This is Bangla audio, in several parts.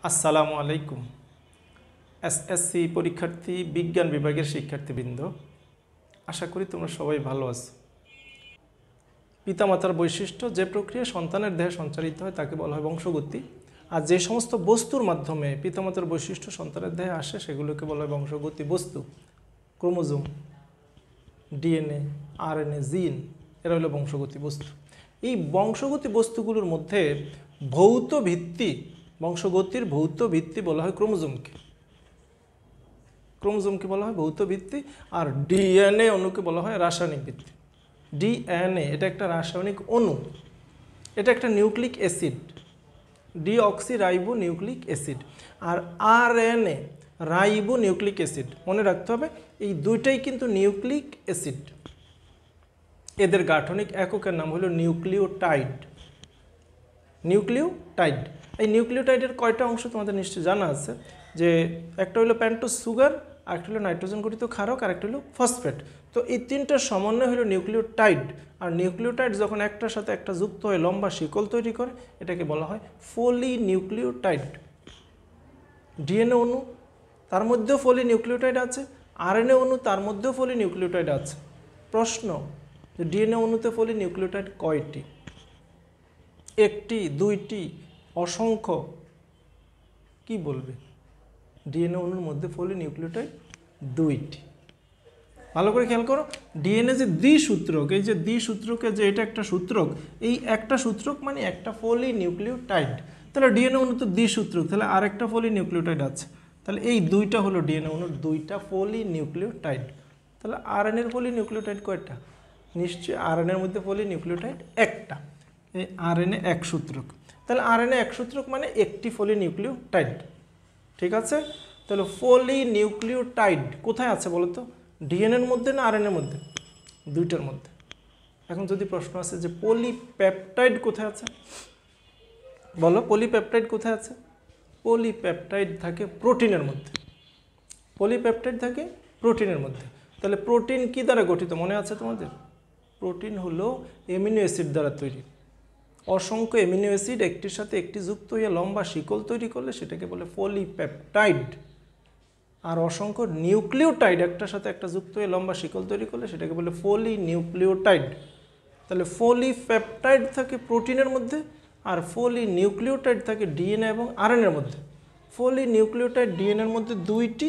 আসসালামু আলাইকুম। এসএসসি পরীক্ষার্থী, বিজ্ঞান বিভাগের শিক্ষার্থীবৃন্দ, আশা করি তোমরা সবাই ভালো আছো। পিতামাতার বৈশিষ্ট্য যে প্রক্রিয়া সন্তানের দেহে সঞ্চারিত হয় তাকে বলা হয় বংশগতি। আর যে সমস্ত বস্তুর মাধ্যমে পিতামাতার বৈশিষ্ট্য সন্তানের দেহে আসে সেগুলোকে বলা হয় বংশগতি বস্তু। ক্রোমোজোম, ডিএনএ, আরএনএ, জিন, এরা হলো বংশগতি বস্তু। এই বংশগতি বস্তুগুলোর মধ্যে ভৌত ভিত্তি, বংশগতির ভৌত ভিত্তি বলা হয় ক্রোমোজোমকে। ক্রোমোজোমকে বলা হয় ভৌত ভিত্তি, আর ডিএনএ অণুকে বলা হয় রাসায়নিক ভিত্তি। ডিএনএ এটা একটা রাসায়নিক অণু, এটা একটা nucleic acid, deoxy ribo nucleic acid. আর আরএনএ রাইবো নিউক্লিক অ্যাসিড, মনে রাখতে হবে এই দুইটাই কিন্তু নিউক্লিক অ্যাসিড। এদের গাঠনিক এককের নাম হলো নিউক্লিওটাইড। নিউক্লিওটাইড, এই নিউক্লিওটাইডের কয়টা অংশ তোমাদের নিশ্চয়ই জানা আছে, যে একটা হলো প্যান্টোজ সুগার, আরেকটা হলো নাইট্রোজেন গঠিত ক্ষারক, আর একটা হলো ফসফেট। তো এই তিনটার সমন্বয় হলো নিউক্লিওটাইড। আর নিউক্লিওটাইড যখন একটার সাথে একটা যুক্ত হয়ে লম্বা শিকল তৈরি করে এটাকে বলা হয় পলিনিউক্লিওটাইড। ডিএনএ অণু তার মধ্যেও পলিনিউক্লিওটাইড আছে, আরএনএ অণু তার মধ্যেও পলিনিউক্লিওটাইড আছে। প্রশ্ন, যে ডিএনএ অণুতে পলিনিউক্লিওটাইড কয়টি? একটি, দুইটি, অসংখ্য? কি বলবে? ডিএনএ অণুর মধ্যে পলিনিউক্লিওটাইড দুইটি। ভালো করে খেয়াল করো, ডিএনএ যে দ্বিসূত্রক, এই যে দ্বিসূত্রকে যে এটা একটা সূত্রক, এই একটা সূত্রক মানে একটা পলিনিউক্লিওটাইড। তাহলে ডিএনএ অণু তো দ্বিসূত্রক, তাহলে আরেকটা পলিনিউক্লিওটাইড আছে। তাহলে এই দুইটা হলো ডিএনএ অণুর দুইটা পলিনিউক্লিওটাইড। তাহলে আরএনএর পলিনিউক্লিওটাইড কয়টা? নিশ্চয়ই আরএনএর মধ্যে পলিনিউক্লিওটাইড একটা। এই আরএনএ এক সূত্রক, তাহলে আরএনএ এক সূত্রক মানে একটি পলিনিউক্লিওটাইড। ঠিক আছে, তাহলে পলিনিউক্লিওটাইড কোথায় আছে বলো তো? ডিএনএর মধ্যে না আরএনএর মধ্যে? দুইটার মধ্যে। এখন যদি প্রশ্ন আছে যে পলিপেপটাইড কোথায় আছে, বলো পলিপেপটাইড কোথায় আছে? পলিপেপটাইড থাকে প্রোটিনের মধ্যে। পলিপেপটাইড থাকে প্রোটিনের মধ্যে। তাহলে প্রোটিন কি দ্বারা গঠিত মনে আছে তোমাদের? প্রোটিন হলো অ্যামিনো অ্যাসিড দ্বারা তৈরি। অসংখ্য অ্যামিনো অ্যাসিড একটির সাথে একটি যুক্ত হয়ে লম্বা শিকল তৈরি করলে সেটাকে বলে পলিপেপটাইড। আর অসংখ্য নিউক্লিওটাইড একটার সাথে একটা যুক্ত হয়ে লম্বা শিকল তৈরি করলে সেটাকে বলে পলিনিউক্লিওটাইড। তাহলে পলিপেপটাইড থাকে প্রোটিনের মধ্যে, আর পলিনিউক্লিওটাইড থাকে ডিএনএ এবং আরএনএর মধ্যে। পলিনিউক্লিওটাইড ডিএনএর মধ্যে দুইটি,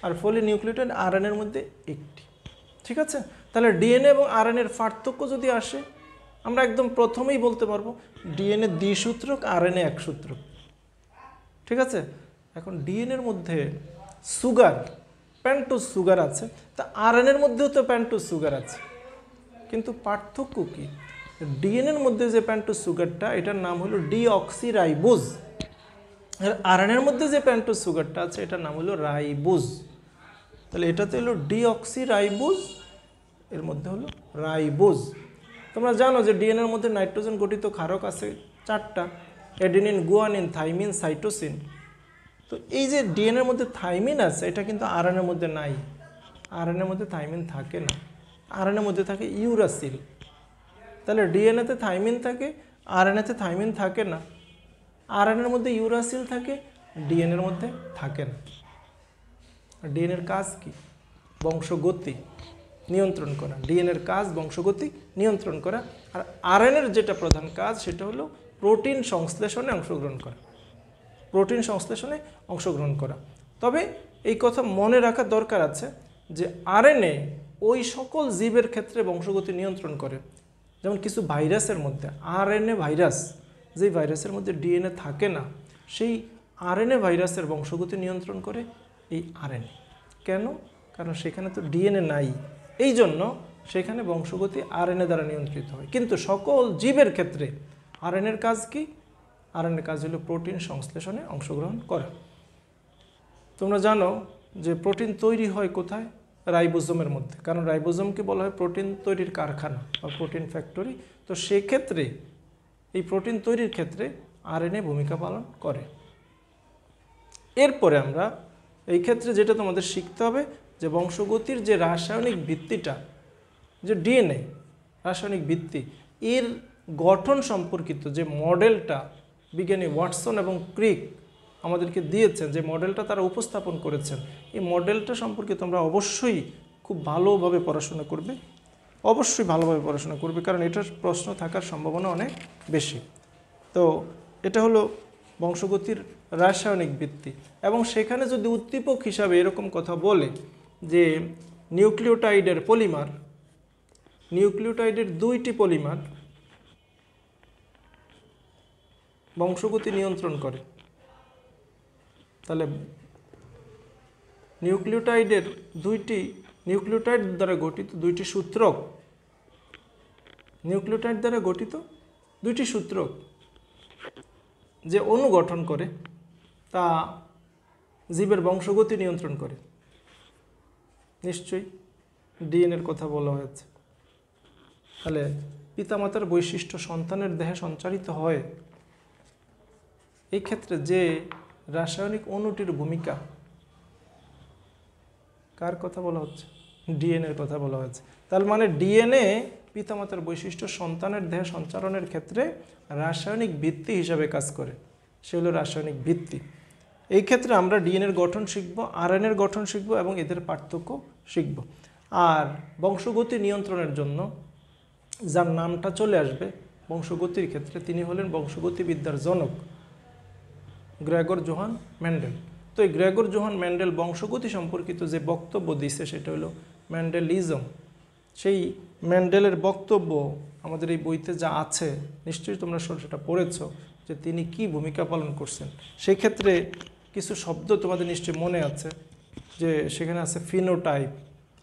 আর পলিনিউক্লিওটাইড আরএনএর মধ্যে একটি। ঠিক আছে, তাহলে ডিএনএ এবং আরএনএর পার্থক্য যদি আসে আমরা একদম প্রথমেই বলতে পারবো ডিএনএ দ্বিসূত্রক, আরএনএ এক সূত্রক। ঠিক আছে, এখন ডিএনএর মধ্যে সুগার, প্যান্টোজ সুগার আছে, তা আরএনএর মধ্যেও তো প্যান্টোজ সুগার আছে, কিন্তু পার্থক্য কি? ডিএনএর মধ্যে যে প্যান্টোজ সুগারটা এটার নাম হলো ডিঅক্সি রাইবোজ, আর আরএনএর মধ্যে যে প্যান্টোজ সুগারটা আছে এটার নাম হলো রাইবোজ। তাহলে এটাতে হলো ডিঅক্সি রাইবোজ, এর মধ্যে হলো রাইবোজ। তোমরা জানো যে ডিএনএর মধ্যে নাইট্রোজেন গঠিত ক্ষারক আছে চারটা, অ্যাডেনিন, গুয়ানিন, থাইমিন, সাইটোসিন। তো এই যে ডিএনএর মধ্যে থাইমিন আছে এটা কিন্তু আরএনএর মধ্যে নাই। আরএনএর মধ্যে থাইমিন থাকে না, আরএনএর মধ্যে থাকে ইউরাসিল। তাহলে ডিএনএতে থাইমিন থাকে, আরএনএতে থাইমিন থাকে না। আরএনএর মধ্যে ইউরাসিল থাকে, ডিএনএর মধ্যে থাকে না। ডিএনএর কাজ কি? বংশগতি নিয়ন্ত্রণ করা। ডিএনএর কাজ বংশগতি নিয়ন্ত্রণ করা। আর আরএনএর যেটা প্রধান কাজ সেটা হলো প্রোটিন সংশ্লেষণে অংশগ্রহণ করা। প্রোটিন সংশ্লেষণে অংশগ্রহণ করা। তবে এই কথা মনে রাখা দরকার আছে যে আরএনএ ওই সকল জীবের ক্ষেত্রে বংশগতি নিয়ন্ত্রণ করে, যেমন কিছু ভাইরাসের মধ্যে আরএনএ ভাইরাস, যেই ভাইরাসের মধ্যে ডিএনএ থাকে না, সেই আরএনএ ভাইরাসের বংশগতি নিয়ন্ত্রণ করে এই আরএনএ। কেন? কারণ সেখানে তো ডিএনএ নাই, এই জন্য সেখানে বংশগতি আরএনএ দ্বারা নিয়ন্ত্রিত হয়। কিন্তু সকল জীবের ক্ষেত্রে আরএনএর কাজ কি? আরএনএর কাজ হলো প্রোটিন সংশ্লেষণে অংশগ্রহণ করা। তোমরা জানো যে প্রোটিন তৈরি হয় কোথায়? রাইবোজোমের মধ্যে, কারণ রাইবোজোমকে বলা হয় প্রোটিন তৈরির কারখানা বা প্রোটিন ফ্যাক্টরি। তো সেক্ষেত্রে এই প্রোটিন তৈরির ক্ষেত্রে আরএনএ ভূমিকা পালন করে। এরপরে আমরা এই ক্ষেত্রে যেটা তোমাদের শিখতে হবে যে বংশগতির যে রাসায়নিক ভিত্তিটা, যে ডিএনএ রাসায়নিক ভিত্তি, এর গঠন সম্পর্কিত যে মডেলটা বিজ্ঞানী ওয়াটসন এবং ক্রিক আমাদেরকে দিয়েছেন, যে মডেলটা তারা উপস্থাপন করেছেন, এই মডেলটা সম্পর্কে তোমরা অবশ্যই খুব ভালোভাবে পড়াশোনা করবে, অবশ্যই ভালোভাবে পড়াশোনা করবে, কারণ এটার প্রশ্ন থাকার সম্ভাবনা অনেক বেশি। তো এটা হলো বংশগতির রাসায়নিক ভিত্তি। এবং সেখানে যদি উদ্দীপক হিসাবে এরকম কথা বলে যে নিউক্লিওটাইডের পলিমার, নিউক্লিওটাইডের 2টি পলিমার বংশগতি নিয়ন্ত্রণ করে, তাহলে নিউক্লিওটাইডের নিউক্লিওটাইড দ্বারা গঠিত 2টি সূত্রক, নিউক্লিওটাইড দ্বারা গঠিত 2টি সূত্রক যে অণু গঠন করে তা জীবের বংশগতি নিয়ন্ত্রণ করে। নিশ্চয়ই ডিএনএর কথা বলা হয়েছে। তাহলে পিতামাতার বৈশিষ্ট্য সন্তানের দেহে সঞ্চারিত হয়, এই ক্ষেত্রে যে রাসায়নিক অণুটির ভূমিকা, কার কথা বলা হচ্ছে? ডিএনএর কথা বলা হয়েছে। তার মানে ডিএনএ পিতামাতার বৈশিষ্ট্য সন্তানের দেহে সঞ্চারণের ক্ষেত্রে রাসায়নিক ভিত্তি হিসাবে কাজ করে, সে হলো রাসায়নিক ভিত্তি। এই ক্ষেত্রে আমরা ডিএনএর গঠন শিখব, আরএনএর গঠন শিখব এবং এদের পার্থক্য শিখব। আর বংশগতি নিয়ন্ত্রণের জন্য যার নামটা চলে আসবে বংশগতির ক্ষেত্রে, তিনি হলেন বংশগতিবিদ্যার জনক গ্রেগর জোহান মেন্ডেল। তো এই গ্রেগর জোহান মেন্ডেল বংশগতি সম্পর্কিত যে বক্তব্য দিছে সেটা হলো মেন্ডেলিজম। সেই মেন্ডেলের বক্তব্য আমাদের এই বইতে যা আছে, নিশ্চয়ই তোমরা সেটা পড়েছো যে তিনি কি ভূমিকা পালন করছেন। সেই ক্ষেত্রে কিছু শব্দ তোমাদের নিশ্চয়ই মনে আছে, যে সেখানে আছে ফিনোটাইপ,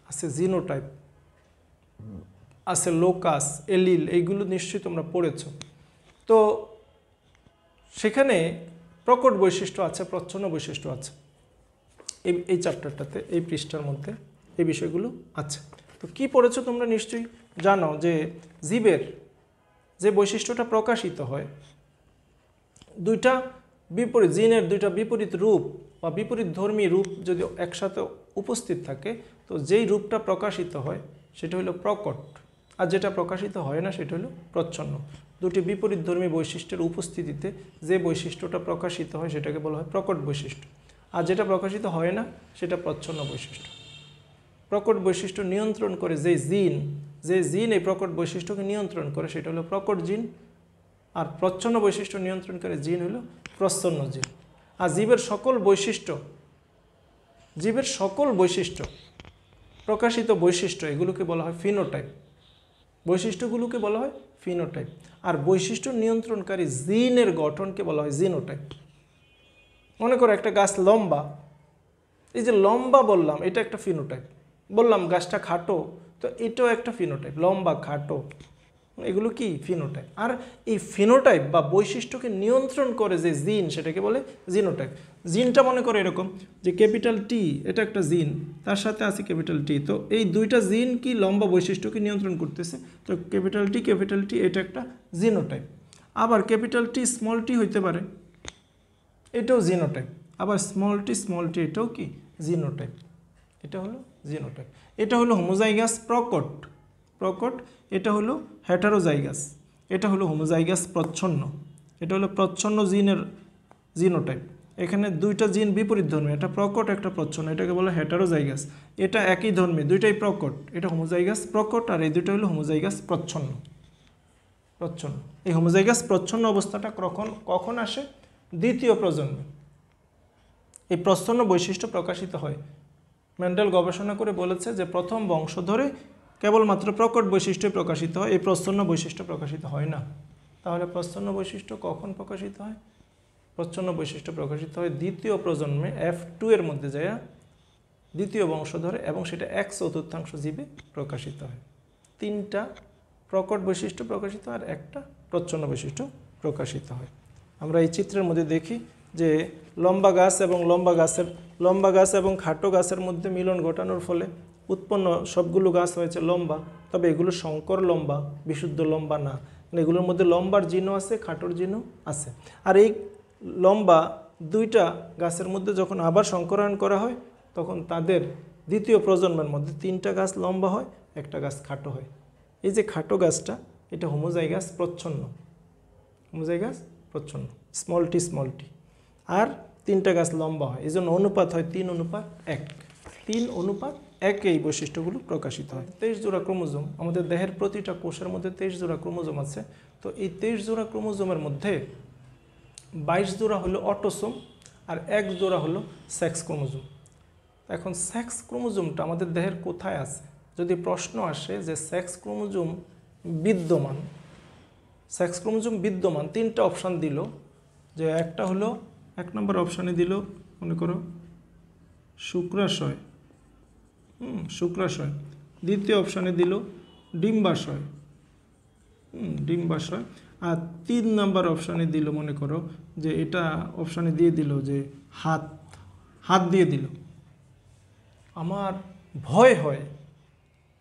আছে জিনোটাইপ, আছে লোকাস, এলিল, এইগুলো নিশ্চয়ই তোমরা পড়েছো। তো সেখানে প্রকট বৈশিষ্ট্য আছে, প্রচ্ছন্ন বৈশিষ্ট্য আছে, এই চ্যাপ্টারটাতে, এই পৃষ্ঠার মধ্যে এই বিষয়গুলো আছে। তো কি পড়েছো তোমরা নিশ্চয়ই জানো যে জীবের যে বৈশিষ্ট্যটা প্রকাশিত হয়, দুইটা বিপরীত জিনের দুইটা বিপরীত রূপ বা বিপরীত ধর্মী রূপ যদি একসাথে উপস্থিত থাকে, তো যেই রূপটা প্রকাশিত হয় সেটা হলো প্রকট, আর যেটা প্রকাশিত হয় না সেটা হলো প্রচ্ছন্ন। দুটি বিপরীত ধর্মী বৈশিষ্ট্যের উপস্থিতিতে যে বৈশিষ্ট্যটা প্রকাশিত হয় সেটাকে বলা হয় প্রকট বৈশিষ্ট্য, আর যেটা প্রকাশিত হয় না সেটা প্রচ্ছন্ন বৈশিষ্ট্য। প্রকট বৈশিষ্ট্য নিয়ন্ত্রণ করে যে জিন এই প্রকট বৈশিষ্ট্যকে নিয়ন্ত্রণ করে সেটা হলো প্রকট জিন, আর প্রচ্ছন্ন বৈশিষ্ট্য নিয়ন্ত্রণকারী জিন হলো প্রচ্ছন্ন জিন। আর জীবের সকল বৈশিষ্ট্য প্রকাশিত বৈশিষ্ট্য এগুলোকে বলা হয় ফিনোটাইপ, বৈশিষ্ট্যগুলোকে বলা হয় ফিনোটাইপ। আর বৈশিষ্ট্য নিয়ন্ত্রণকারী জিনের গঠনকে বলা হয় জিনোটাইপ। মনে করো একটা গাছ লম্বা, এই যে লম্বা বললাম এটা একটা ফিনোটাইপ, বললাম গাছটা খাটো, তো এটাও একটা ফিনোটাইপ, লম্বা খাটো, এগুলো কি ফিনোটাইপ। আর এই ফিনোটাইপ বা বৈশিষ্ট্যকে নিয়ন্ত্রণ করে যে জিন সেটাকে বলে জিনোটাইপ। জিনটা মনে করে এরকম যে ক্যাপিটাল টি, এটা একটা জিন, তার সাথে আছে ক্যাপিটাল টি, তো এই দুইটা জিন কি লম্বা বৈশিষ্ট্যকে নিয়ন্ত্রণ করতেছে, তো ক্যাপিটাল টি এটা একটা জিনোটাইপ। আবার ক্যাপিটাল টি স্মল টি হইতে পারে, এটাও জিনোটাইপ। আবার স্মল টি এটাও কি জিনোটাইপ, এটা হলো জিনোটাইপ। এটা হলো হোমোজাইগাস প্রকট, এটা হলো হেটারোজাইগাস, এটা হলো হোমোজাইগাস প্রচ্ছন্ন, এটা হলো প্রচ্ছন্ন জিনের জিনোটাইপ। এখানে দুইটা জিন বিপরীত ধর্মী, একটা প্রকট একটা প্রচ্ছন্ন, এটাকে বলে হেটারোজাইগাস। এটা একই ধর্মী, দুইটাই প্রকট, এটা হোমোজাইগাস প্রকট, আর এই দুইটা হলো হোমোজাইগাস প্রচ্ছন্ন। এই হোমোজাইগাস প্রচ্ছন্ন অবস্থাটা কখন আসে? দ্বিতীয় প্রজন্মে এই প্রচ্ছন্ন বৈশিষ্ট্য প্রকাশিত হয়। মেন্ডেল গবেষণা করে বলেছে যে প্রথম বংশ ধরে কেবলমাত্র প্রকট বৈশিষ্ট্য প্রকাশিত হয়, এই প্রচ্ছন্ন বৈশিষ্ট্য প্রকাশিত হয় না। তাহলে প্রচ্ছন্ন বৈশিষ্ট্য কখন প্রকাশিত হয়? প্রচ্ছন্ন বৈশিষ্ট্য প্রকাশিত হয় দ্বিতীয় প্রজন্মে F2 এর মধ্যে যায়, দ্বিতীয় বংশ ধরে, এবং সেটা 1/4 জীবে প্রকাশিত হয়। 3টা প্রকট বৈশিষ্ট্য প্রকাশিত আর একটা প্রচ্ছন্ন বৈশিষ্ট্য প্রকাশিত হয়। আমরা এই চিত্রের মধ্যে দেখি যে লম্বা গাছ এবং খাটো গাছের মধ্যে মিলন ঘটানোর ফলে উৎপন্ন সবগুলো গাছ হয়েছে লম্বা, তবে এগুলো সংকর লম্বা, বিশুদ্ধ লম্বা না। এগুলোর মধ্যে লম্বার জিনও আছে, খাটোর জিনও আছে। আর এই লম্বা দুইটা গাছের মধ্যে যখন আবার সংকরায়ন করা হয়, তখন তাদের দ্বিতীয় প্রজন্মের মধ্যে 3টা গাছ লম্বা হয়, একটা গাছ খাটো হয়। এই যে খাটো গাছটা, এটা হোমোজাইগাস প্রচ্ছন্ন, স্মল টি। আর তিনটা গাছ লম্বা হয়, এই জন্য অনুপাত হয় 3:1। 3:1 এই বৈশিষ্ট্যগুলো প্রকাশিত হয়। 23 জোড়া ক্রোমোজোম, আমাদের দেহের প্রতিটা কোষের মধ্যে 23 জোড়া ক্রোমোজোম আছে। তো এই 23 জোড়া ক্রোমোজোমের মধ্যে 22 জোড়া হলো অটোসোম আর 1 জোড়া হলো সেক্স ক্রোমোজোম। এখন সেক্স ক্রোমোজোমটা আমাদের দেহের কোথায় আছে? যদি প্রশ্ন আসে যে সেক্স ক্রোমোজোম বিদ্যমান, সেক্স ক্রোমোজোম বিদ্যমান, তিনটা অপশান দিল, যে একটা হলো 1 নম্বর অপশানে দিল মনে করো শুক্রাশয়, শুক্রাশয়। দ্বিতীয় অপশানে দিল ডিম্বাশয়, ডিম্বাশয়। আর 3 নম্বর অপশানে দিল মনে করো যে এটা অপশানে দিয়ে দিল যে হাত, হাত দিয়ে দিল। আমার ভয় হয়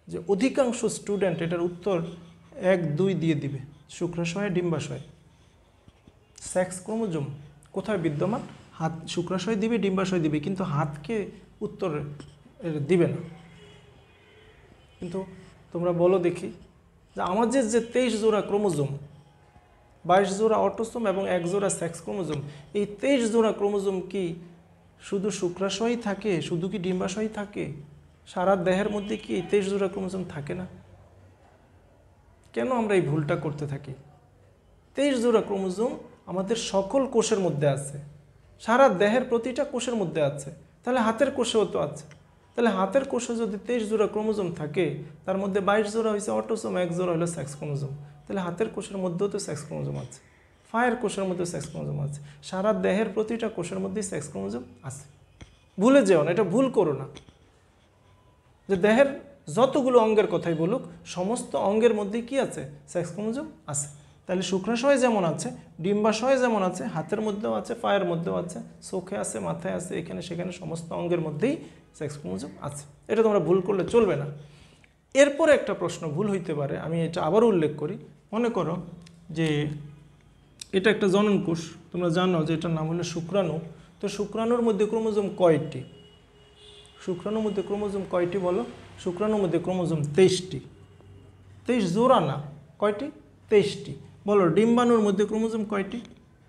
যে অধিকাংশ স্টুডেন্ট এটার উত্তর 1, 2 দিয়ে দিবে, শুক্রাশয় ডিম্বাশয়। সেক্স ক্রোমোজোম কোথায় বিদ্যমান? হাত, শুক্রাশয় দিবে, ডিম্বাশয় দিবে, কিন্তু হাতকে উত্তর দিবে না। কিন্তু তোমরা বলো দেখি যে আমাদের যে 23 জোড়া ক্রোমোজোম, 22 জোড়া অটোসোম এবং 1 জোড়া সেক্স ক্রোমোজোম, এই 23 জোড়া ক্রোমোজোম কি শুধু শুক্রাশয়ই থাকে, শুধু কি ডিম্বাশয়ই থাকে? সারা দেহের মধ্যে কি এই 23 জোড়া ক্রোমোজোম থাকে না? কেন আমরা এই ভুলটা করতে থাকি? 23 জোড়া ক্রোমোজোম আমাদের সকল কোষের মধ্যে আছে, সারা দেহের প্রতিটা কোষের মধ্যে আছে, তাহলে হাতের কোষেও তো আছে। তাহলে হাতের কোষে যদি 23 জোড়া ক্রোমোজোম থাকে, তার মধ্যে 22 জোড়া হয়েছে অটোসোম, 1 জোড়া হলো সেক্স ক্রোমোজোম, তাহলে হাতের কোষের মধ্যেও তো সেক্স ক্রোমোজোম আছে, পায়ের কোষের মধ্যে সেক্স ক্রোমোজোম আছে, সারা দেহের প্রতিটা কোষের মধ্যেই সেক্স ক্রোমোজোম আছে। ভুলে যেও না, এটা ভুল করো না, যে দেহের যতগুলো অঙ্গের কথাই বলুক সমস্ত অঙ্গের মধ্যে কি আছে? সেক্স ক্রোমোজোম আছে। তাহলে শুক্রাশয় যেমন আছে, ডিম্বাশয় যেমন আছে, হাতের মধ্যেও আছে, পায়ের মধ্যেও আছে, চোখে আছে, মাথায় আছে, এখানে সেখানে সমস্ত অঙ্গের মধ্যেই সেক্স ক্রোমোজোম আছে। এটা তোমরা ভুল করলে চলবে না। এরপরে একটা প্রশ্ন ভুল হইতে পারে, আমি এটা আবারও উল্লেখ করি। মনে করো যে এটা একটা জনন কোষ, তোমরা জানো যে এটার নাম হলো শুক্রাণু। তো শুক্রাণুর মধ্যে ক্রোমোজোম কয়টি? শুক্রাণুর মধ্যে ক্রোমোজোম কয়টি বলো? শুক্রাণুর মধ্যে ক্রোমোজোম 23টি। 23 জোড়া না, কয়টি? 23টি। বলো ডিম্বাণুর মধ্যে ক্রোমোজোম কয়টি?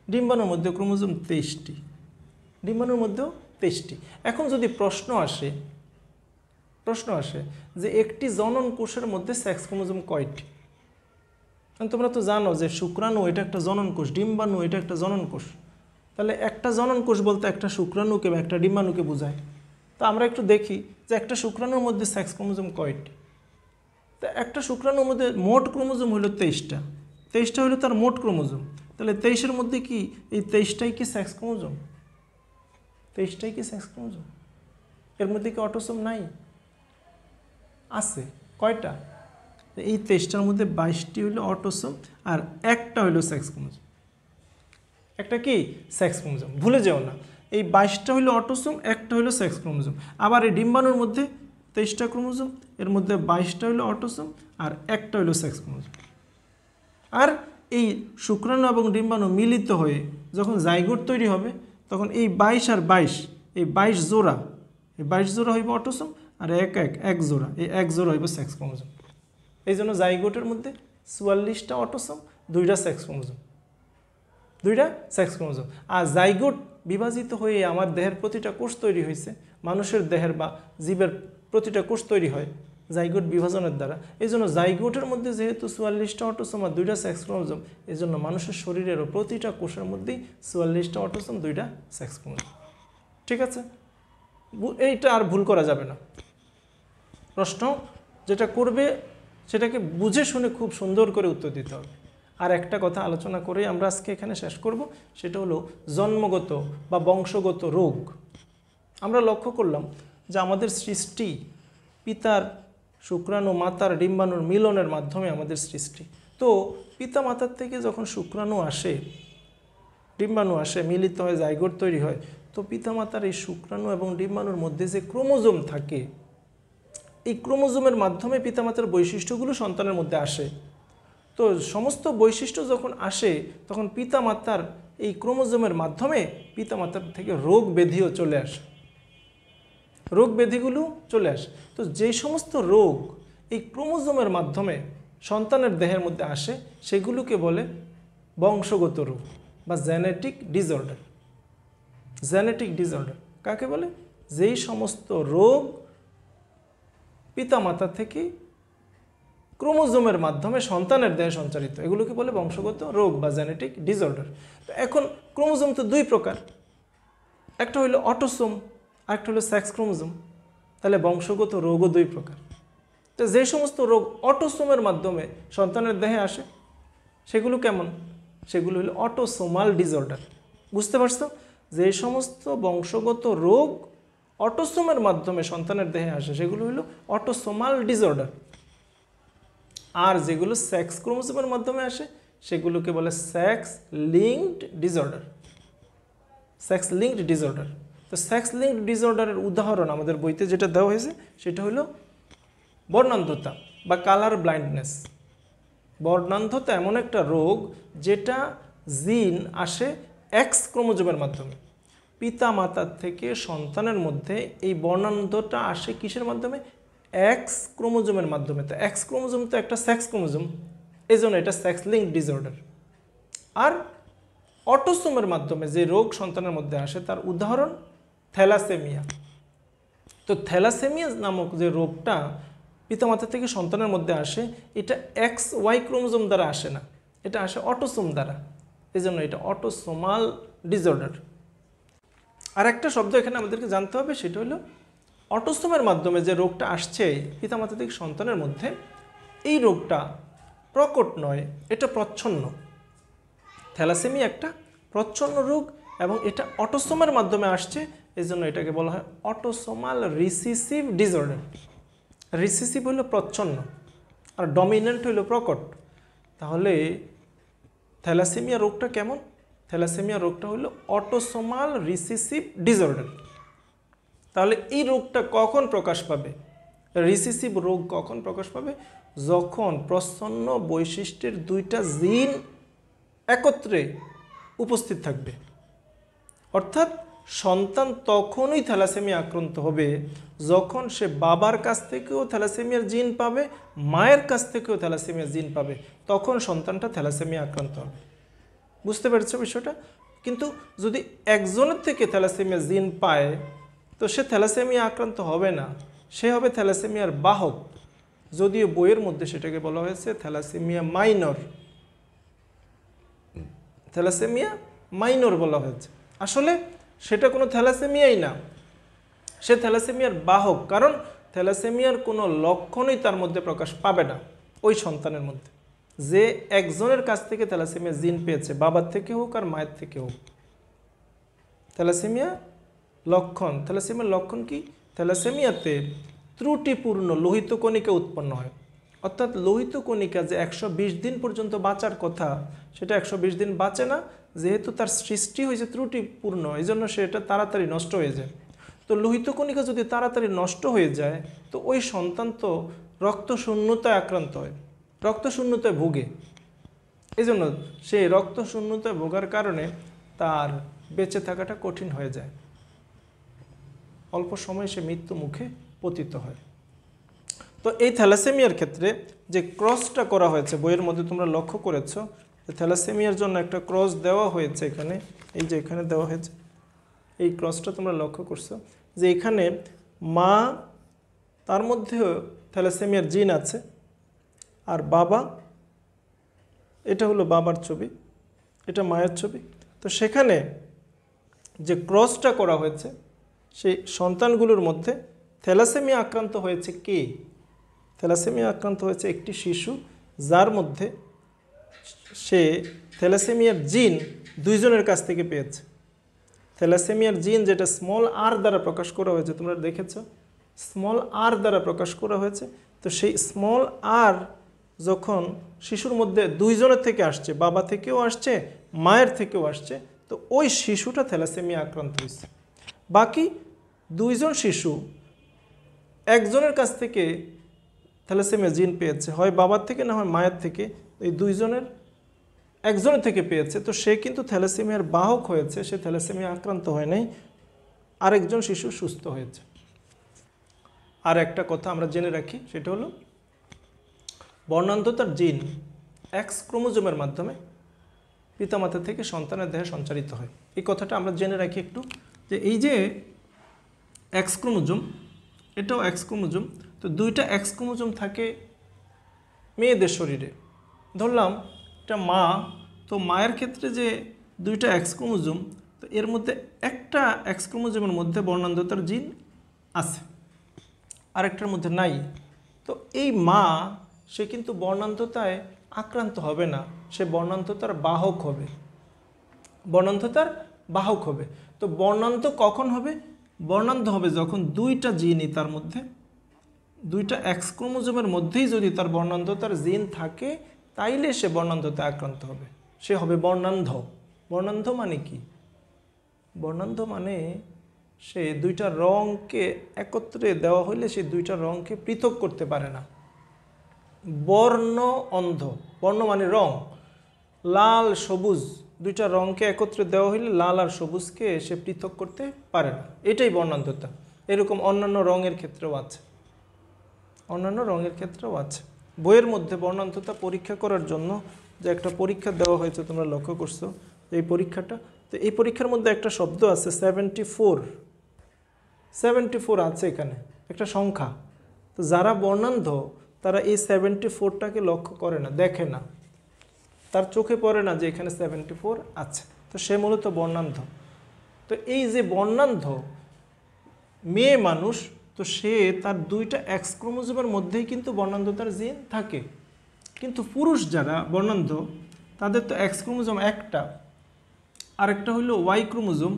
ডিম্বাণুর মধ্যে ক্রোমোজোম 23টি। ডিম্বাণুর মধ্যেও 23টি। এখন যদি প্রশ্ন আসে যে একটি জনন কোষের মধ্যে সেক্স ক্রোমোজোম কয়টি? তোমরা তো জানো যে শুক্রাণু এটা একটা জনন কোষ, ডিম্বাণু এটা একটা জনন কোষ। তাহলে একটা জনন কোষ বলতে একটা শুক্রাণুকে বা একটা ডিম্বাণুকে বোঝায়। তো আমরা একটু দেখি যে একটা শুক্রাণুর মধ্যে সেক্স ক্রোমোজোম কয়টি। তো একটা শুক্রাণুর মধ্যে মোট ক্রোমোজোম হলো 23টা। 23টা হলো তার মোট ক্রোমোজোম। তাহলে 23-এর মধ্যে কি এই 23টাই কি সেক্স ক্রোমোজোম? 23টাই কি সেক্স ক্রোমোজোম? এর মধ্যে কি অটোসোম নাই? আছে। কয়টা? এই 23টার মধ্যে 22টি হলো অটোসোম আর একটা হলো সেক্স ক্রোমোজোম। একটা কি? Sex chromosome. ভুলে যাও না, এই 22টা হলো অটোসোম, একটা হলো সেক্স ক্রোমোজোম। আবার এই ডিম্বাণুর মধ্যে 23টা ক্রোমোজোম, এর মধ্যে 22টা হলো অটোসোম আর একটা হলো সেক্স ক্রোমোজোম। আর এই শুক্রাণু এবং ডিম্বাণু মিলিত হয়ে যখন জাইগোট তৈরি হবে, তখন এই 22 আর 22, এই 22 জোড়া, এই 22 জোড়া হইব অটোসোম আর এক জোড়া, এই 1 জোড়া হইব সেক্স ক্রোমোজোম। এই জন্য জাইগোটের মধ্যে 44টা অটোসোম, 2টা সেক্স ক্রোমোজোম, 2টা সেক্স ক্রোমোজোম। আর জাইগোট বিভাজিত হয়ে আমার দেহের প্রতিটা কোষ তৈরি হয়েছে। মানুষের দেহের বা জীবের প্রতিটা কোষ তৈরি হয় জাইগোট বিভাজনের দ্বারা। এই জন্য জাইগোটের মধ্যে যেহেতু 44টা অটোসোম আর 2টা সেক্স ক্রোমোজোম, এই জন্য মানুষের শরীরেরও প্রতিটা কোষের মধ্যেই 44টা অটোসোম, 2টা সেক্স ক্রোমোজোম। ঠিক আছে? এইটা আর ভুল করা যাবে না। প্রশ্ন যেটা করবে সেটাকে বুঝে শুনে খুব সুন্দর করে উত্তর দিতে হবে। আর একটা কথা আলোচনা করে আমরা আজকে এখানে শেষ করব, সেটা হলো জন্মগত বা বংশগত রোগ। আমরা লক্ষ্য করলাম যে আমাদের সৃষ্টি পিতার শুক্রাণু মাতার ডিম্বাণুর মিলনের মাধ্যমে আমাদের সৃষ্টি। তো পিতা মাতার থেকে যখন শুক্রাণু আসে, ডিম্বাণু আসে, মিলিত হয়, জাইগোট তৈরি হয়, তো পিতা মাতার এই শুক্রাণু এবং ডিম্বাণুর মধ্যে যে ক্রোমোজোম থাকে, এই ক্রোমোজোমের মাধ্যমে পিতামাতার বৈশিষ্ট্যগুলো সন্তানের মধ্যে আসে। তো সমস্ত বৈশিষ্ট্য যখন আসে, তখন পিতামাতার এই ক্রোমোজোমের মাধ্যমে পিতামাতার থেকে রোগ ব্যাধিও চলে আসে, রোগ ব্যাধিগুলো চলে আসে। তো যে সমস্ত রোগ এই ক্রোমোজোমের মাধ্যমে সন্তানের দেহের মধ্যে আসে, সেগুলোকে বলে বংশগত রোগ বা জেনেটিক ডিসঅর্ডার। জেনেটিক ডিসঅর্ডার কাকে বলে? যেই সমস্ত রোগ পিতামাতা থেকে ক্রোমোজোমের মাধ্যমে সন্তানের দেহে সঞ্চারিত, এগুলোকে বলে বংশগত রোগ বা জেনেটিক ডিসঅর্ডার। তো এখন ক্রোমোজোম তো দুই প্রকার, একটা হলো অটোসোম আর একটা হলো সেক্স ক্রোমোজোম। তাহলে বংশগত রোগও দুই প্রকার। তো যে সমস্ত রোগ অটোসোমের মাধ্যমে সন্তানের দেহে আসে সেগুলো কেমন? সেগুলো হলো অটোসোমাল ডিসঅর্ডার। বুঝতে পারছো? যে সমস্ত বংশগত রোগ অটোসোমের মাধ্যমে সন্তানের দেহে আসে সেগুলো হলো অটোসোমাল ডিসঅর্ডার। আর যেগুলো সেক্স ক্রোমোজোমের মাধ্যমে আসে সেগুলোকে বলে sex linked disorder. Sex linked disorder. তো সেক্স লিঙ্কড ডিসঅর্ডারের উদাহরণ আমাদের বইতে যেটা দেওয়া হয়েছে সেটা হলো বর্ণান্ধতা বা কালার ব্লাইন্ডনেস। বর্ণান্ধতা এমন একটা রোগ যেটা জিন আসে এক্স ক্রোমোজোমের মাধ্যমে। পিতা মাতার থেকে সন্তানের মধ্যে এই বর্ণান্ধতা আসে কিসের মাধ্যমে? এক্স ক্রোমোজোমের মাধ্যমে। তো এক্স ক্রোমোজোম তো একটা সেক্স ক্রোমোজোম, এই জন্য এটা সেক্স লিঙ্কড ডিসঅর্ডার। আর অটোসোমের মাধ্যমে যে রোগ সন্তানের মধ্যে আসে তার উদাহরণ থ্যালাসেমিয়া। তো থ্যালাসেমিয়া নামক যে রোগটা পিতামাতা থেকে সন্তানের মধ্যে আসে এটা এক্স ওয়াই ক্রোমোজোম দ্বারা আসে না, এটা আসে অটোসোম দ্বারা, এই জন্য এটা অটোসোমাল ডিসঅর্ডার। আর একটা শব্দ এখানে আমাদেরকে জানতে হবে, সেটা হলো অটোসোমের মাধ্যমে যে রোগটা আসছে পিতামাতা থেকে সন্তানের মধ্যে, এই রোগটা প্রকট নয়, এটা প্রচ্ছন্ন। থ্যালাসেমিয়া একটা প্রচ্ছন্ন রোগ এবং এটা অটোসোমের মাধ্যমে আসছে, এই জন্য এটাকে বলা হয় অটোসোমাল রিসিসিভ ডিসঅর্ডার। রিসিসিভ হলো প্রচ্ছন্ন আর ডমিনেন্ট হলো প্রকট। তাহলে থ্যালাসেমিয়া রোগটা কেমন? থ্যালাসেমিয়া রোগটা হলো অটোসোমাল রিসিসিভ ডিসঅর্ডার। তাহলে এই রোগটা কখন প্রকাশ পাবে? রিসিসিভ রোগ কখন প্রকাশ পাবে? যখন প্রচ্ছন্ন বৈশিষ্ট্যের দুইটা জিন একত্রে উপস্থিত থাকবে। অর্থাৎ সন্তান তখনই থ্যালাসেমিয়া আক্রান্ত হবে যখন সে বাবার কাছ থেকেও থ্যালাসেমিয়ার জিন পাবে, মায়ের কাছ থেকেও থ্যালাসেমিয়ার জিন পাবে, তখন সন্তানটা থ্যালাসেমিয়া আক্রান্ত হবে। বুঝতে পেরেছো বিষয়টা? কিন্তু যদি একজনের থেকে থ্যালাসেমিয়ার জিন পায় তো সে থ্যালাসেমিয়া আক্রান্ত হবে না, সে হবে থ্যালাসেমিয়ার বাহক। যদিও বইয়ের মধ্যে সেটাকে বলা হয়েছে থ্যালাসেমিয়া মাইনর। থ্যালাসেমিয়া মাইনর বলা হয়েছে, আসলে সেটা কোনো থ্যালাসেমিয়াই না, সে থ্যালাসেমিয়ার বাহক। কারণ থ্যালাসেমিয়ার কোনো লক্ষণই তার মধ্যে প্রকাশ পাবে না ওই সন্তানের মধ্যে, যে একজনের কাছ থেকে থ্যালাসেমিয়া জিন পেয়েছে, বাবার থেকে হোক আর মায়ের থেকে হোক। থ্যালাসেমিয়া লক্ষণ, থ্যালাসেমিয়ার লক্ষণ কি? থ্যালাসেমিয়াতে ত্রুটিপূর্ণ লোহিত কণিকা উৎপন্ন হয়। অর্থাৎ লোহিত কণিকা যে 120 দিন পর্যন্ত বাঁচার কথা সেটা 120 দিন বাঁচে না, যেহেতু তার সৃষ্টি হয়েছে ত্রুটিপূর্ণ, এই জন্য সেটা তাড়াতাড়ি নষ্ট হয়ে যায়। তো লোহিত কণিকা যদি তাড়াতাড়ি নষ্ট হয়ে যায় তো ওই সন্তান তো রক্তশূন্যতায় আক্রান্ত হয়, রক্তশূন্যতায় ভোগে। এই জন্য সেই রক্তশূন্যতায় ভোগার কারণে তার বেঁচে থাকাটা কঠিন হয়ে যায়, অল্প সময়ে সে মৃত্যু মুখে পতিত হয়। তো এই থ্যালাসেমিয়ার ক্ষেত্রে যে ক্রসটা করা হয়েছে বইয়ের মধ্যে তোমরা লক্ষ্য করেছো, থ্যালাসেমিয়ার জন্য একটা ক্রস দেওয়া হয়েছে এখানে, এই যে এখানে দেওয়া হয়েছে, এই ক্রসটা তোমরা লক্ষ্য করছো যে এখানে মা, তার মধ্যেও থ্যালাসেমিয়ার জিন আছে, আর বাবা, এটা হলো বাবার ছবি, এটা মায়ের ছবি। তো সেখানে যে ক্রসটা করা হয়েছে সেই সন্তানগুলোর মধ্যে থ্যালাসেমিয়া আক্রান্ত হয়েছে কে? থ্যালাসেমিয়া আক্রান্ত হয়েছে একটি শিশু যার মধ্যে সে থ্যালাসেমিয়ার জিন দুইজনের কাছ থেকে পেয়েছে। থ্যালাসেমিয়ার জিন যেটা স্মল আর দ্বারা প্রকাশ করা হয়েছে, তোমরা দেখেছো স্মল আর দ্বারা প্রকাশ করা হয়েছে। তো সেই স্মল আর যখন শিশুর মধ্যে দুইজনের থেকে আসছে, বাবা থেকেও আসছে মায়ের থেকেও আসছে, তো ওই শিশুটা থ্যালাসেমিয়া আক্রান্ত হয়েছে। বাকি দুইজন শিশু একজনের কাছ থেকে থ্যালাসেমিয়া জিন পেয়েছে, হয় বাবার থেকে না হয় মায়ের থেকে, এই দুইজনের একজনের থেকে পেয়েছে, তো সে কিন্তু থ্যালাসেমিয়ার বাহক হয়েছে, সে থ্যালাসেমিয়া আক্রান্ত হয় নাই, আরেকজন শিশু সুস্থ হয়েছে। আর একটা কথা আমরা জেনে রাখি, সেটা হলো বর্ণান্ধতার জিন এক্স ক্রোমোজোমের মাধ্যমে পিতামাতা থেকে সন্তানের দেহে সঞ্চারিত হয়। এই কথাটা আমরা জেনে রাখি একটু, যে এই যে এক্স ক্রোমোজোম, এটাও এক্স ক্রোমোজোম, তো দুইটা এক্স ক্রোমোজোম থাকে মেয়েদের শরীরে। ধরলাম এটা মা, তো মায়ের ক্ষেত্রে যে দুইটা এক্স ক্রোমোজোম, তো এর মধ্যে একটা এক্স ক্রোমোজোমের মধ্যে বর্ণান্ধতার জিন আছে, আরেকটার মধ্যে নাই। তো এই মা সে কিন্তু বর্ণান্ধতায় আক্রান্ত হবে না, সে বর্ণান্ধতার বাহক হবে, বর্ণান্ধতার বাহক হবে। তো বর্ণান্ধ কখন হবে? বর্ণান্ধ হবে যখন দুইটা জিনই তার মধ্যে, দুইটা এক্স ক্রোমোজোমের মধ্যেই যদি তার বর্ণান্ধতার জিন থাকে, তাইলে সে বর্ণান্ধতায় আক্রান্ত হবে, সে হবে বর্ণান্ধ। বর্ণান্ধ মানে কি? বর্ণান্ধ মানে সে দুইটা রঙকে একত্রে দেওয়া হইলে সে দুইটা রঙকে পৃথক করতে পারে না। বর্ণ অন্ধ, বর্ণ মানে রং, লাল সবুজ দুইটা রঙকে একত্রে দেওয়া হইলে লাল আর সবুজকে সে পৃথক করতে পারে না, এটাই বর্ণান্ধতা। এরকম অন্যান্য রঙের ক্ষেত্রেও আছে, অন্যান্য রঙের ক্ষেত্রেও আছে। বইয়ের মধ্যে বর্ণান্ধতা পরীক্ষা করার জন্য যে একটা পরীক্ষা দেওয়া হয়েছে, তোমরা লক্ষ্য করছো এই পরীক্ষাটা, তো এই পরীক্ষার মধ্যে একটা শব্দ আছে 74 আছে এখানে একটা সংখ্যা। তো যারা বর্ণান্ধ তারা এই 74টাকে লক্ষ্য করে না, দেখে না, তার চোখে পড়ে না যে এখানে 74 আছে, তো সে মূলত বর্ণান্ধ। তো এই যে বর্ণান্ধ মেয়ে মানুষ, তো সে তার দুইটা এক্স ক্রোমোজোমের মধ্যেই কিন্তু বর্ণান্ধতার জিন থাকে। কিন্তু পুরুষ যারা বর্ণান্ধ তাদের তো এক্স ক্রোমোজোম একটা, আরেকটা হলো ওয়াই ক্রোমোজোম।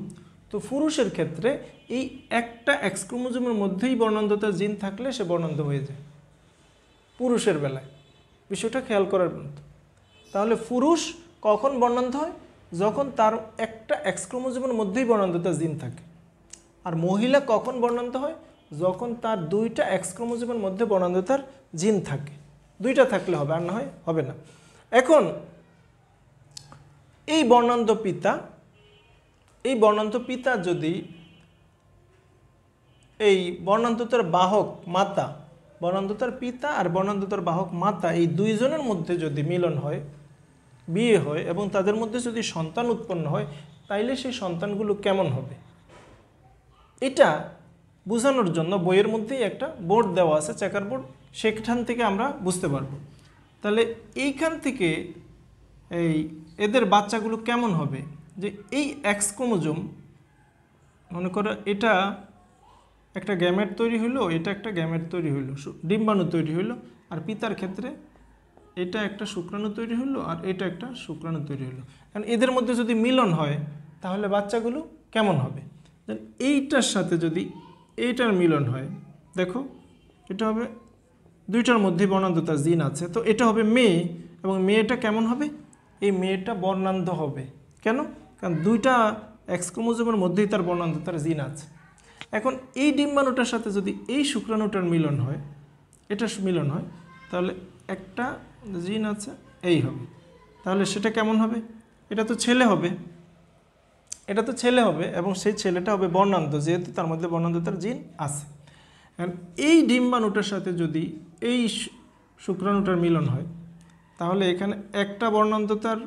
তো পুরুষের ক্ষেত্রে এই একটা এক্স ক্রোমোজোমের মধ্যেই বর্ণান্ধতার জিন থাকলে সে বর্ণান্ধ হয়ে যায় পুরুষের বেলায়, বিষয়টা খেয়াল করার মতো। তাহলে পুরুষ কখন বর্ণান্ধ হয়? যখন তার একটা এক্স ক্রোমোজোমের মধ্যেই বর্ণান্ধতার জিন থাকে। আর মহিলা কখন বর্ণান্ধ হয়? যখন তার দুইটা এক্স ক্রোমোজোমের মধ্যে বর্ণান্ধতার জিন থাকে। দুইটা থাকলে হবে, আর না হয় হবে না। এখন এই বর্ণান্ধ পিতা যদি এই বর্ণান্ধতার বাহক মাতা, বর্ণান্ধতার পিতা আর বর্ণান্ধতার বাহক মাতা, এই দুইজনের মধ্যে যদি মিলন হয়, বিয়ে হয় এবং তাদের মধ্যে যদি সন্তান উৎপন্ন হয়, তাইলে সেই সন্তানগুলো কেমন হবে এটা বোঝানোর জন্য বইয়ের মধ্যেই একটা বোর্ড দেওয়া আছে, চেকার বোর্ড, সেখান থেকে আমরা বুঝতে পারবো। তাহলে এইখান থেকে এই এদের বাচ্চাগুলো কেমন হবে, যে এই এক্স ক্রোমোজোম, মনে করো এটা একটা গ্যামেট তৈরি হইলো, এটা একটা গ্যামেট তৈরি হইলো, ডিম্বাণু তৈরি হইলো, আর পিতার ক্ষেত্রে এটা একটা শুক্রাণু তৈরি হলো আর এটা একটা শুক্রাণু তৈরি হলো। কারণ এদের মধ্যে যদি মিলন হয় তাহলে বাচ্চাগুলো কেমন হবে? এইটার সাথে যদি এইটার মিলন হয়, দেখো এটা হবে দুইটার মধ্যে বর্ণান্ধতার জিন আছে, তো এটা হবে মেয়ে, এবং মেয়েটা কেমন হবে? এই মেয়েটা বর্ণান্ধ হবে। কেন? কারণ দুইটা এক্স ক্রোমোজোমের মধ্যেই তার বর্ণান্ধতার জিন আছে। এখন এই ডিম্বাণুটার সাথে যদি এই শুক্রাণুটার মিলন হয়, এটা মিলন হয়, তাহলে একটা জিন আছে এই হবে, তাহলে সেটা কেমন হবে? এটা তো ছেলে হবে, এটা তো ছেলে হবে, এবং সেই ছেলেটা হবে বর্ণান্ধ, যেহেতু তার মধ্যে বর্ণান্ধতার জিন আছে। এই ডিম্বাণুটার সাথে যদি এই শুক্রাণুটার মিলন হয়, তাহলে এখানে একটা বর্ণান্ধতার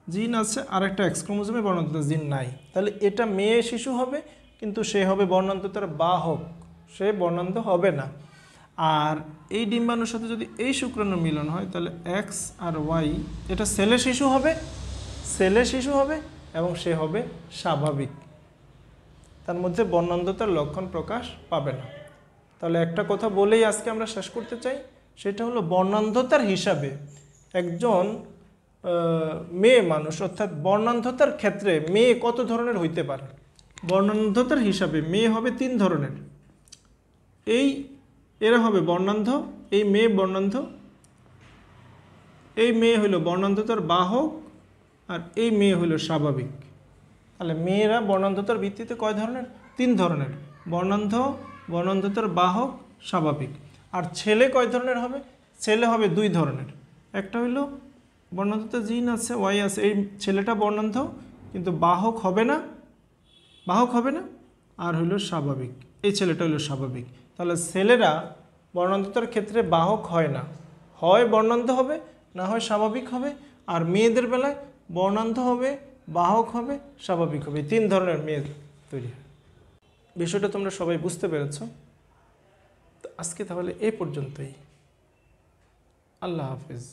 জিন আছে আর একটা এক্স ক্রোমোজোমে বর্ণান্ধতার জিন নাই, তাহলে এটা মেয়ে শিশু হবে, কিন্তু সে হবে বর্ণান্ধতার বাহক, সে বর্ণান্ধ হবে না। আর এই ডিম্বাণুর সাথে যদি এই শুক্রাণুর মিলন হয়, তাহলে এক্স আর ওয়াই, এটা ছেলে শিশু হবে এবং সে হবে স্বাভাবিক, তার মধ্যে বর্ণান্ধতার লক্ষণ প্রকাশ পাবে না। তাহলে একটা কথা বলেই আজকে আমরা শেষ করতে চাই, সেটা হলো বর্ণান্ধতার হিসাবে একজন মেয়ে মানুষ, অর্থাৎ বর্ণান্ধতার ক্ষেত্রে মেয়ে কত ধরনের হইতে পারে। বর্ণান্ধতার হিসাবে মেয়ে হবে 3 ধরনের। এরা হবে বর্ণান্ধ, এই মেয়ে বর্ণান্ধ, এই মেয়ে হলো বর্ণান্ধতার বাহক, আর এই মেয়ে হলো স্বাভাবিক। তাহলে মেয়েরা বর্ণান্ধতার ভিত্তিতে কয় ধরনের? 3 ধরনের, বর্ণান্ধ, বর্ণান্ধতার বাহক, স্বাভাবিক। আর ছেলে কয় ধরনের হবে? ছেলে হবে 2 ধরনের, একটা হলো বর্ণান্ধতার জিন আছে, ওয়াই আছে, এই ছেলেটা বর্ণান্ধ কিন্তু বাহক হবে না, আর হলো স্বাভাবিক, এই ছেলেটা হলো স্বাভাবিক। তাহলে ছেলেরা বর্ণান্ধতার ক্ষেত্রে বাহক হয় না, হয় বর্ণান্ধ হবে, না হয় স্বাভাবিক হবে। আর মেয়েদের বেলায় বর্ণান্ধ হবে, বাহক হবে, স্বাভাবিক হবে, 3 ধরনের মেয়ে তৈরি হয়। বিষয়টা তোমরা সবাই বুঝতে পেরেছো। তো আজকে তাহলে এই পর্যন্তই। আল্লাহ হাফিজ।